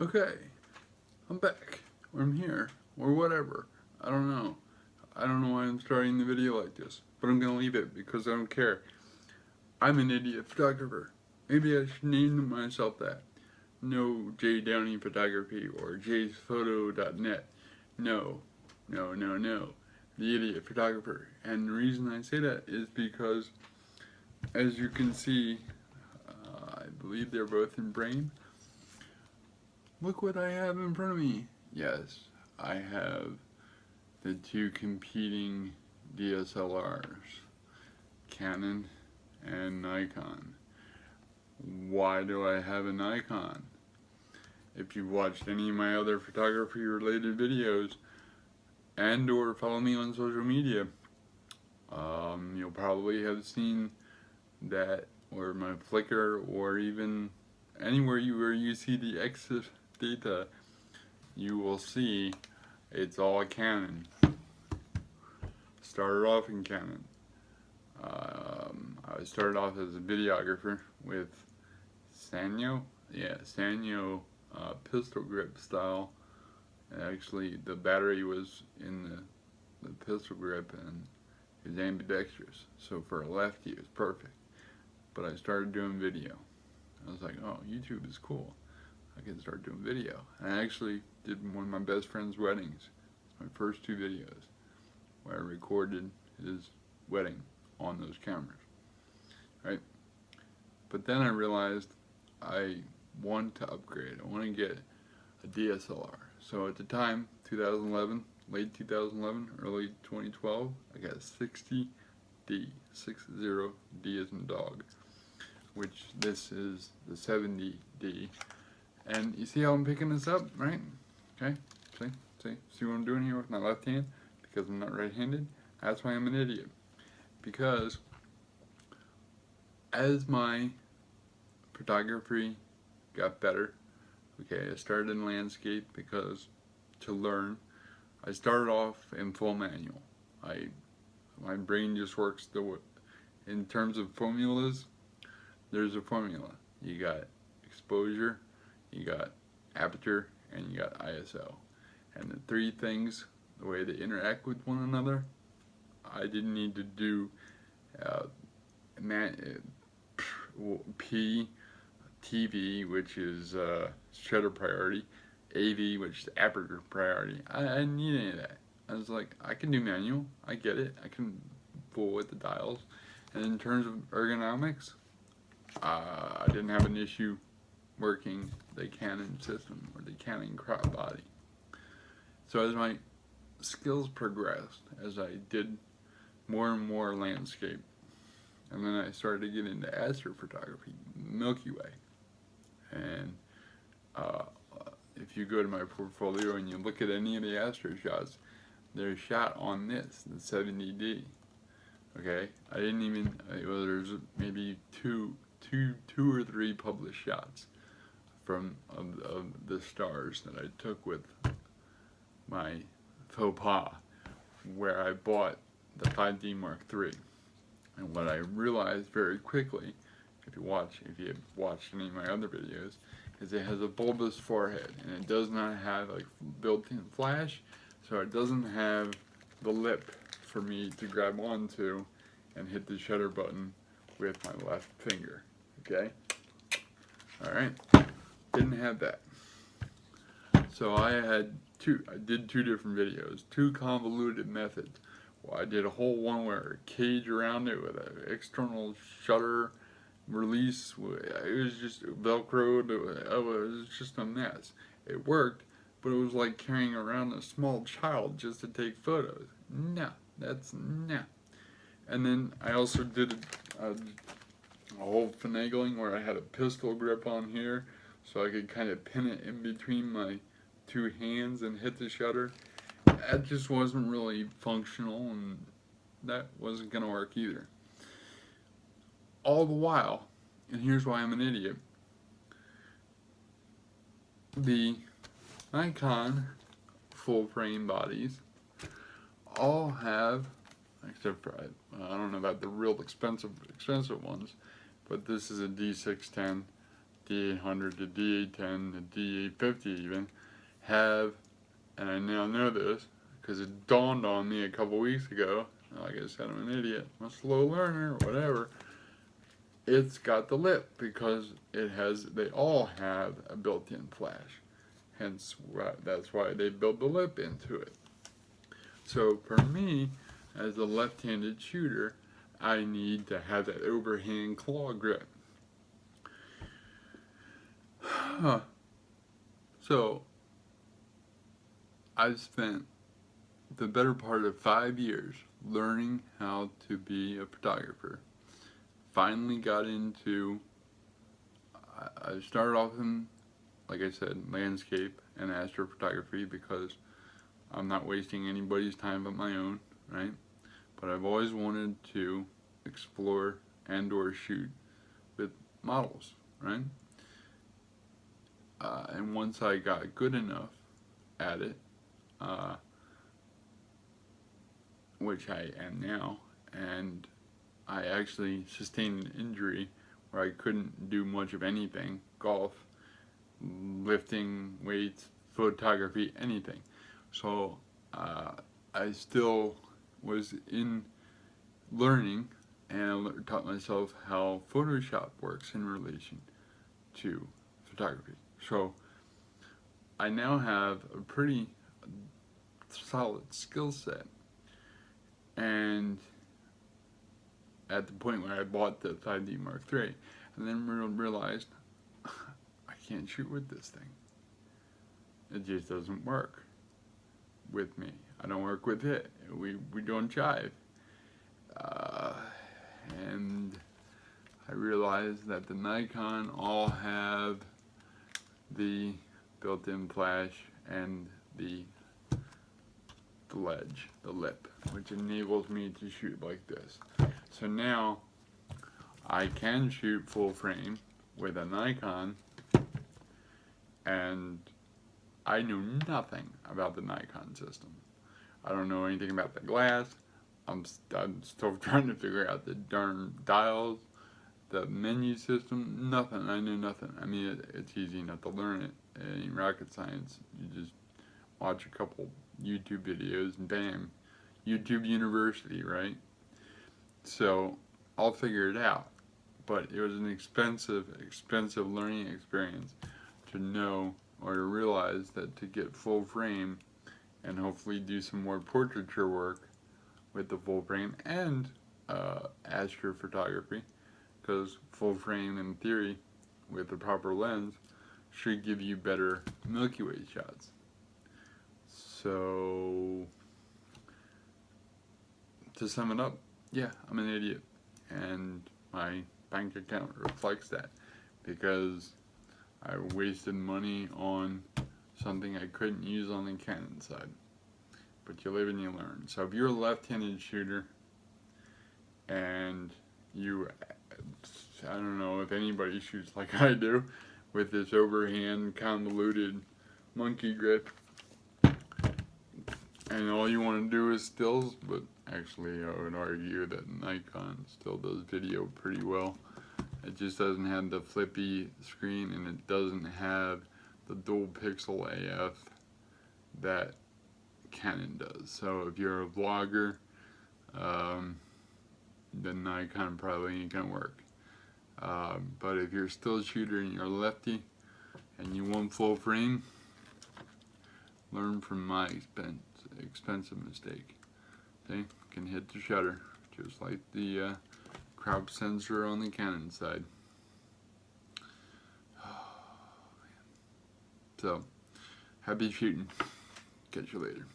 Okay, I'm back, or I'm here, or whatever. I don't know. I don't know why I'm starting the video like this, but I'm gonna leave it because I don't care. I'm an idiot photographer. Maybe I should name myself that. No J Downey Photography or jsphoto.net. No, no, no, no. The idiot photographer. And the reason I say that is because, as you can see, I believe they're both in frame. Look what I have in front of me. Yes, I have the two competing DSLRs, Canon and Nikon. Why do I have a Nikon? If you've watched any of my other photography related videos and or follow me on social media, you'll probably have seen that, or my Flickr, or even anywhere where you see the EXIF data, you will see it's all Canon. Started off in Canon. I started off as a videographer with Sanyo, pistol grip style. And actually, the battery was in the pistol grip, and it was ambidextrous. So for a lefty, it was perfect. But I started doing video. I was like, oh, YouTube is cool. I can start doing video. And I actually did one of my best friend's weddings. My first two videos, where I recorded his wedding on those cameras, right? But then I realized I want to upgrade. I want to get a DSLR. So at the time, 2011, late 2011, early 2012, I got a 60D, 60D as in dog, which this is the 70D. And you see how I'm picking this up, right? Okay, see what I'm doing here with my left hand? Because I'm not right-handed. That's why I'm an idiot. Because as my photography got better, okay, I started in landscape because to learn, I started off in full manual. My brain just works in terms of formulas. There's a formula. You got exposure, you got aperture, and you got ISO. And the three things, the way they interact with one another, I didn't need to do P, TV, which is shutter priority, AV, which is aperture priority. I didn't need any of that. I was like, I can do manual. I get it. I can fool with the dials. And in terms of ergonomics, I didn't have an issue working the Canon system or the Canon crop body. So as my skills progressed, as I did more and more landscape, and then I started to get into astrophotography, Milky Way. And if you go to my portfolio and you look at any of the astro shots, they're shot on this, the 70D. Okay, I didn't even. Well, there's maybe two or three published shots from of the stars that I took with my faux pas, where I bought the 5D Mark III. And what I realized very quickly, if you have watched any of my other videos, is it has a bulbous forehead, and it does not have like built-in flash, so it doesn't have the lip for me to grab onto and hit the shutter button with my left finger. Okay? Alright? Didn't have that. So I did two different videos, two convoluted methods. Well, I did a whole one where a cage around it with an external shutter release. It was just velcroed. It was just a mess. It worked, but it was like carrying around a small child just to take photos. No, that's no. And then I also did a whole finagling where I had a pistol grip on here, so I could kind of pin it in between my two hands and hit the shutter. That just wasn't really functional, and that wasn't going to work either. All the while, and here's why I'm an idiot, the Nikon full frame bodies all have, except for I don't know about the real expensive ones, but this is a D610, D800, the D810, the D850 even, have, and I now know this because it dawned on me a couple weeks ago. Like I said, I'm an idiot, I'm a slow learner, whatever. It's got the lip because they all have a built-in flash. Hence, that's why they built the lip into it. So for me, as a left-handed shooter, I need to have that overhand claw grip. So I've spent the better part of 5 years learning how to be a photographer. Finally got into, I started off in, like I said, landscape and astrophotography because I'm not wasting anybody's time but my own, right? But I've always wanted to explore and or shoot with models, right? And once I got good enough at it, which I am now, and I actually sustained an injury where I couldn't do much of anything, golf, lifting weights, photography, anything. So I still was in learning, and I taught myself how Photoshop works in relation to photography. So I now have a pretty solid skill set, and at the point where I bought the 5D Mark III, and then realized I can't shoot with this thing. It just doesn't work with me. I don't work with it. We don't jive. And I realized that the Nikon all have the built-in flash and the ledge, the lip, which enables me to shoot like this. So now I can shoot full frame with a Nikon, and I know nothing about the Nikon system. I don't know anything about the glass. I'm still trying to figure out the darn dials, the menu system, nothing. I know nothing. I mean, it's easy enough to learn it. It ain't rocket science. You just watch a couple YouTube videos and bam, YouTube University, right? So I'll figure it out. But it was an expensive learning experience to know or to realize that to get full frame and hopefully do some more portraiture work with the full frame and astrophotography, because full frame in theory with the proper lens should give you better Milky Way shots. So to sum it up, yeah, I'm an idiot, and my bank account reflects that because I wasted money on something I couldn't use on the Canon side. But you live and you learn. So if you're a left-handed shooter and you, I don't know if anybody shoots like I do with this overhand convoluted monkey grip, and all you want to do is stills, but actually I would argue that Nikon still does video pretty well. It just doesn't have the flippy screen, and it doesn't have the dual pixel AF that Canon does. So if you're a vlogger, then Nikon probably ain't gonna work. But if you're still a shooter and you're a lefty and you want full frame, learn from my expensive mistake. Okay, you can hit the shutter just like the crop sensor on the Canon side. Oh, man. So, happy shooting. Catch you later.